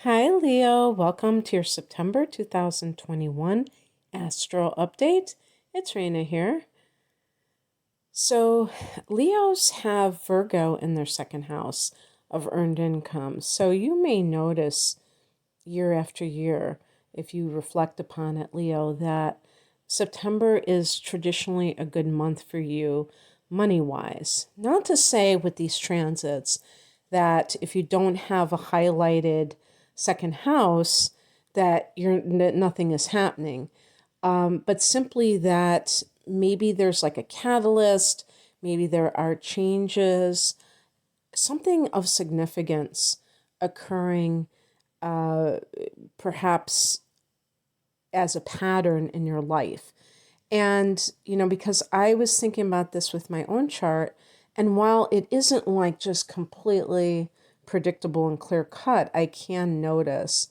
Hi, Leo. Welcome to your September 2021 Astro Update. It's Raina here. So, Leos have Virgo in their second house of earned income. So, you may notice year after year, if you reflect upon it, Leo, that September is traditionally a good month for you money wise. Not to say with these transits that if you don't have a highlighted second house, that nothing is happening. But simply that maybe there's like a catalyst, maybe there are changes, something of significance occurring, uh, perhaps as a pattern in your life. And, because I was thinking about this with my own chart, and while it isn't like just completely predictable and clear cut, I can notice,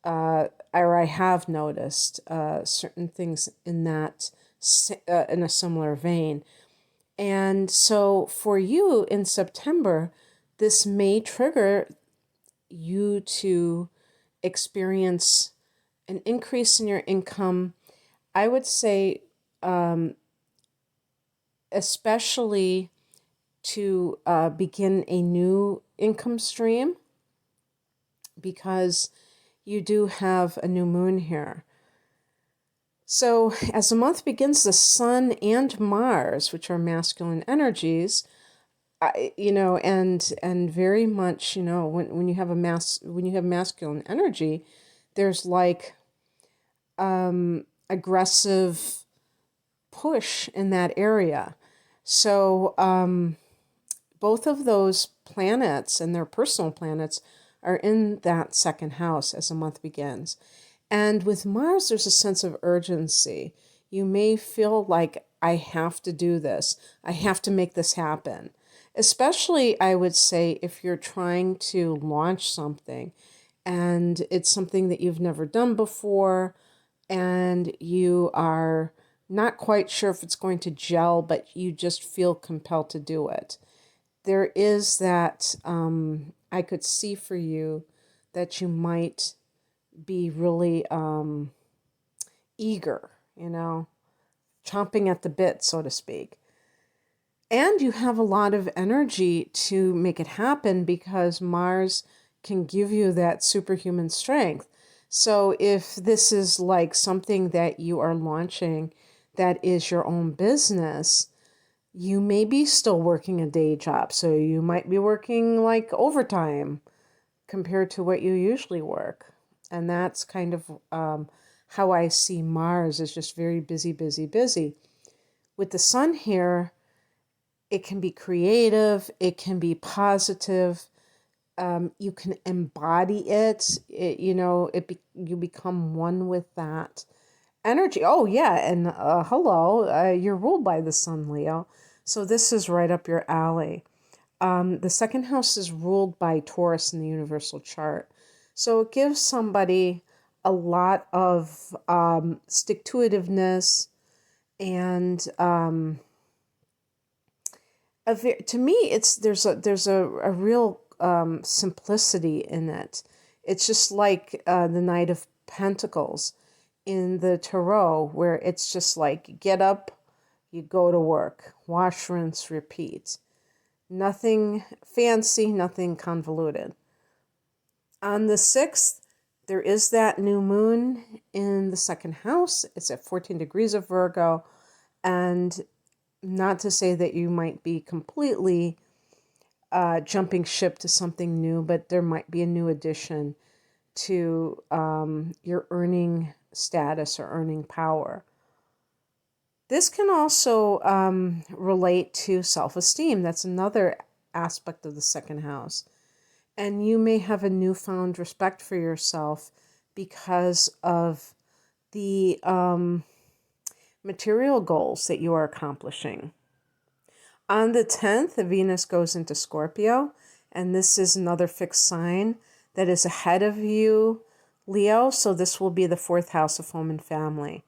or I have noticed certain things in in a similar vein. And so for you in September, this may trigger you to experience an increase in your income. I would say, um, especially to begin a new income stream because you do have a new moon here. So as the month begins, the Sun and Mars, which are masculine energies, and very much, when you have when you have masculine energy, there's like aggressive push in that area. So both of those planets and their personal planets are in that second house as the month begins. And with Mars, there's a sense of urgency. You may feel like, I have to do this. I have to make this happen. Especially, I would say, if you're trying to launch something and it's something that you've never done before and you are not quite sure if it's going to gel, but you just feel compelled to do it. There is that, I could see for you that you might be really eager, chomping at the bit, so to speak. And you have a lot of energy to make it happen because Mars can give you that superhuman strength. So if this is like something that you are launching that is your own business, you may be still working a day job. So you might be working like overtime compared to what you usually work. And that's kind of how I see Mars is just very busy, busy, busy. With the Sun here, it can be creative, it can be positive. You can embody you become one with that energy. Oh yeah, and hello, you're ruled by the Sun, Leo. So this is right up your alley. The second house is ruled by Taurus in the universal chart. So it gives somebody a lot of stick-to-itiveness and to me, there's a real simplicity in it. It's just like the Knight of Pentacles in the Tarot, where it's just like get up, you go to work, wash, rinse, repeat. Nothing fancy, nothing convoluted. On the 6th, there is that new moon in the second house. It's at 14 degrees of Virgo. And not to say that you might be completely jumping ship to something new, but there might be a new addition to your earning status or earning power. This can also relate to self-esteem. That's another aspect of the second house. And you may have a newfound respect for yourself because of the material goals that you are accomplishing. On the 10th, Venus goes into Scorpio, and this is another fixed sign that is ahead of you, Leo. So this will be the 4th house of home and family.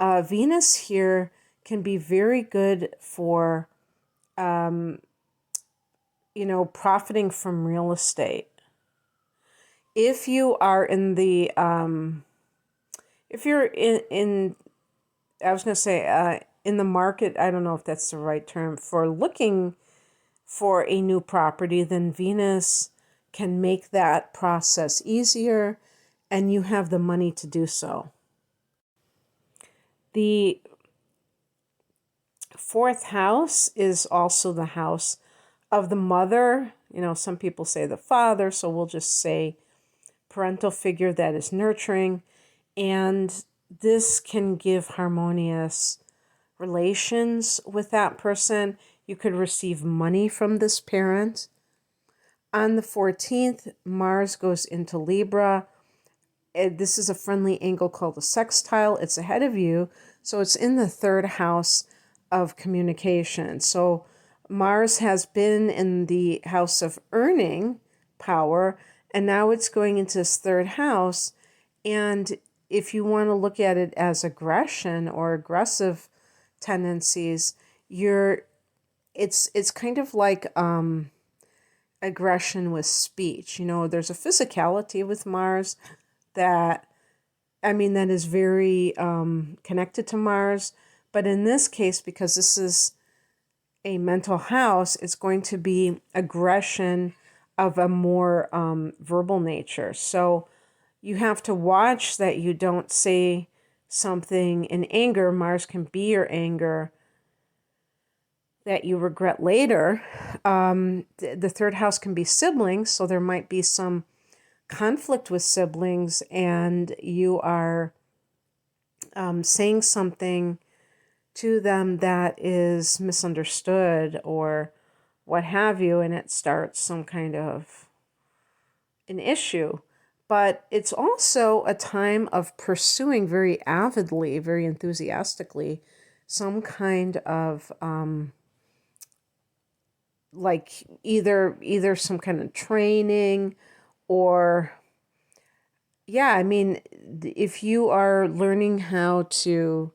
Venus here can be very good for, profiting from real estate. if you are in the, if you're in I was going to say, in the market, I don't know if that's the right term, for looking for a new property, then Venus can make that process easier and you have the money to do so. The fourth house is also the house of the mother. You know, some people say the father, so we'll just say parental figure that is nurturing. And this can give harmonious relations with that person. You could receive money from this parent. On the 14th, Mars goes into Libra. This is a friendly angle called a sextile. It's ahead of you, so it's in the third house of communication. So Mars has been in the house of earning power, and now it's going into this third house. And if you want to look at it as aggression or aggressive tendencies, it's kind of like aggression with speech. You know, there's a physicality with Mars that is very connected to Mars. But in this case, because this is a mental house, it's going to be aggression of a more verbal nature. So you have to watch that you don't say something in anger. Mars can be your anger that you regret later. The third house can be siblings, so there might be some conflict with siblings, and you are saying something to them that is misunderstood or what have you, and it starts some kind of an issue. But it's also a time of pursuing very avidly, very enthusiastically, some kind of like either some kind of training or if you are learning how to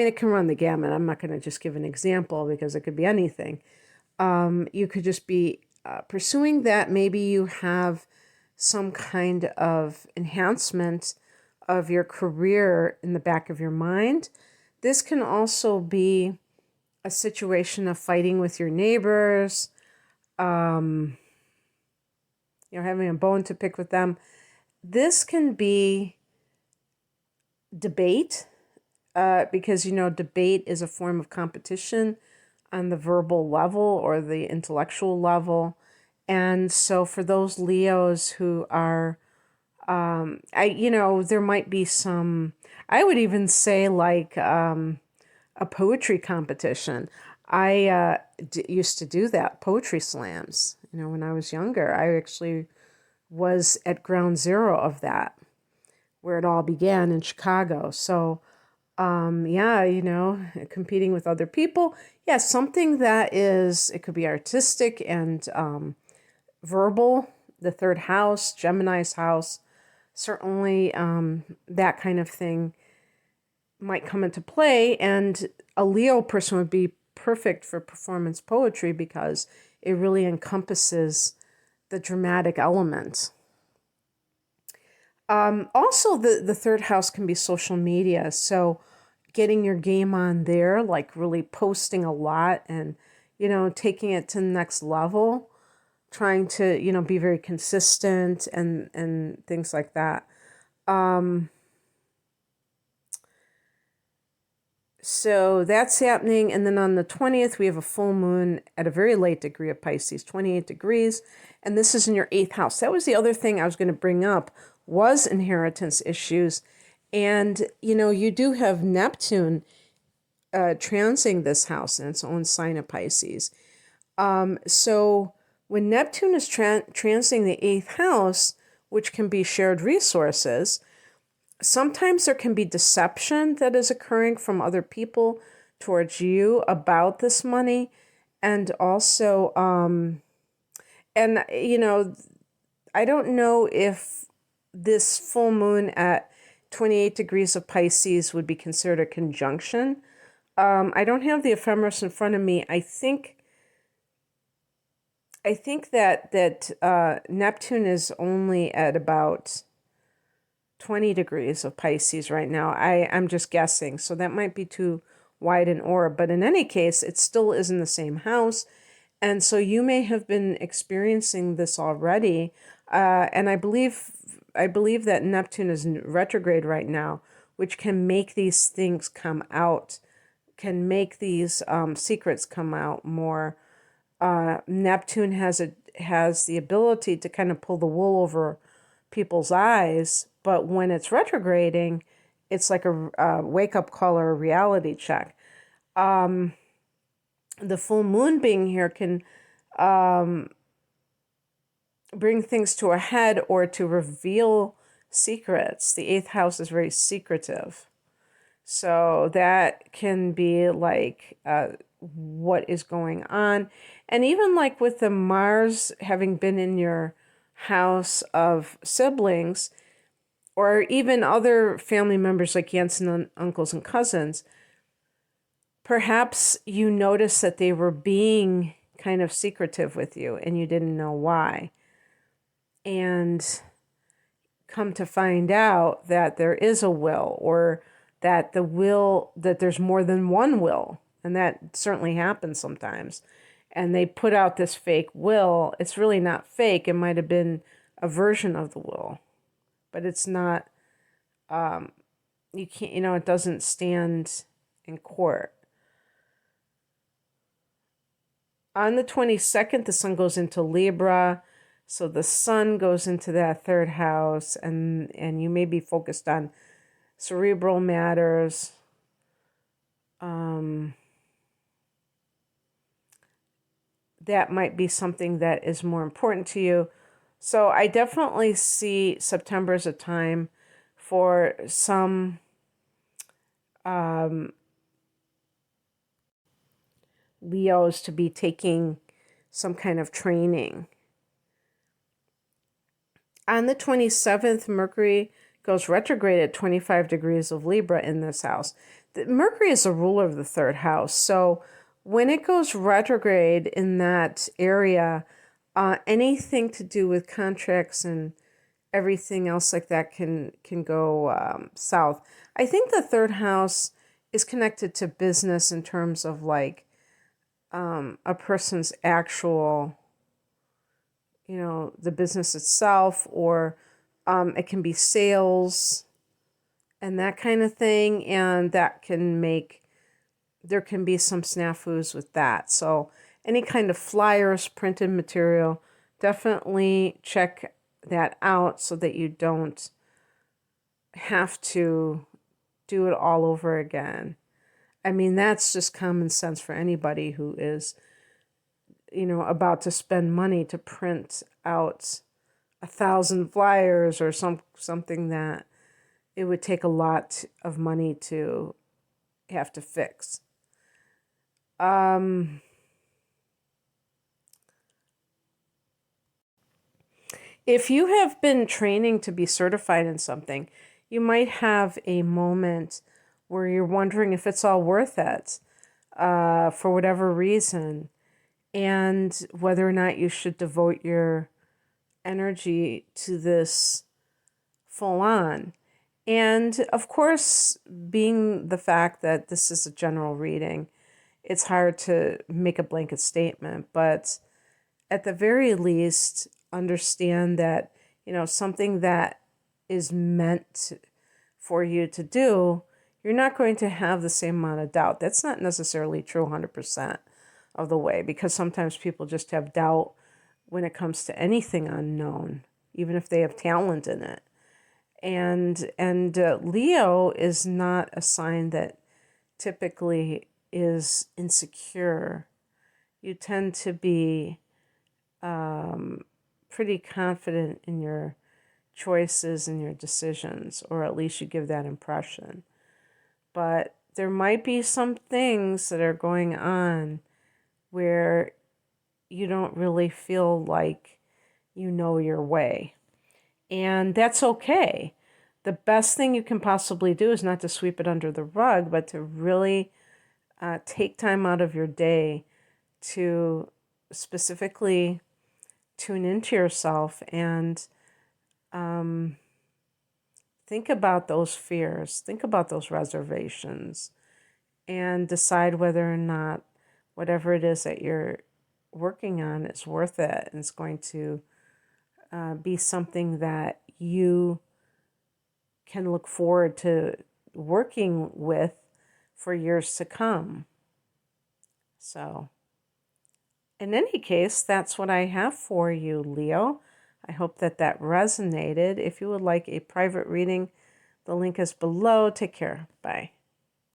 it can run the gamut. I'm not going to just give an example because it could be anything. You could just be pursuing that. Maybe you have some kind of enhancement of your career in the back of your mind. This can also be a situation of fighting with your neighbors, having a bone to pick with them. This can be debate, because, debate is a form of competition on the verbal level or the intellectual level. And so for those Leos who are, there might be some, I would even say like a poetry competition. I used to do that, poetry slams. When I was younger, I actually was at ground zero of that, where it all began in Chicago. So, competing with other people. Yeah, something that it could be artistic and verbal. The third house, Gemini's house, certainly that kind of thing might come into play. And a Leo person would be perfect for performance poetry because it really encompasses the dramatic element. Also, the third house can be social media. So getting your game on there, like really posting a lot and, taking it to the next level, trying to, be very consistent and things like that. So that's happening. And then on the 20th, we have a full moon at a very late degree of Pisces, 28 degrees. And this is in your 8th house. That was the other thing I was going to bring up, was inheritance issues. And, you do have Neptune transing this house in its own sign of Pisces. So when Neptune is transing the 8th house, which can be shared resources, sometimes there can be deception that is occurring from other people towards you about this money. And also, I don't know if this full moon at 28 degrees of Pisces would be considered a conjunction. I don't have the ephemeris in front of me. I think I think that Neptune is only at about 20 degrees of Pisces right now. I'm just guessing, so that might be too wide an orb. But in any case, it still is in the same house. And so you may have been experiencing this already. And I believe that Neptune is in retrograde right now, which can make these things come out, can make these secrets come out more. Neptune has the ability to kind of pull the wool over people's eyes, but when it's retrograding, it's like a wake up call or a reality check. The full moon being here can bring things to a head or to reveal secrets. The eighth house is very secretive. So that can be like what is going on. And even like with the Mars having been in your house of siblings, or even other family members like aunts and uncles and cousins, perhaps you noticed that they were being kind of secretive with you and you didn't know why. And come to find out that there is a will, or that there's more than one will. And that certainly happens sometimes. And they put out this fake will. It's really not fake. It might have been a version of the will, but it's not, you can't, it doesn't stand in court. On the 22nd, the sun goes into Libra. So the sun goes into that third house, and you may be focused on cerebral matters. That might be something that is more important to you. So I definitely see September as a time for some Leos to be taking some kind of training. On the 27th, Mercury goes retrograde at 25 degrees of Libra in this house. Mercury is a ruler of the third house. So when it goes retrograde in that area, anything to do with contracts and everything else like that can go south. I think the third house is connected to business in terms of like a person's actual, the business itself, or it can be sales and that kind of thing. And that there can be some snafus with that. So any kind of flyers, printed material, definitely check that out so that you don't have to do it all over again. I mean, that's just common sense for anybody who is, about to spend money to print out 1,000 flyers or something that it would take a lot of money to have to fix. If you have been training to be certified in something, you might have a moment where you're wondering if it's all worth it for whatever reason, and whether or not you should devote your energy to this full on. And of course, being the fact that this is a general reading, it's hard to make a blanket statement, but at the very least, understand that, something that is meant for you to do, you're not going to have the same amount of doubt. That's not necessarily true 100% of the way, because sometimes people just have doubt when it comes to anything unknown, even if they have talent in it. And Leo is not a sign that typically is insecure. You tend to be pretty confident in your choices and your decisions, or at least you give that impression. But there might be some things that are going on where you don't really feel like you know your way. And that's okay. The best thing you can possibly do is not to sweep it under the rug, but to really take time out of your day to specifically tune into yourself and think about those fears, think about those reservations, and decide whether or not whatever it is that you're working on is worth it and it's going to be something that you can look forward to working with for years to come. So, in any case, that's what I have for you, Leo. I hope that that resonated. If you would like a private reading, the link is below. Take care. Bye.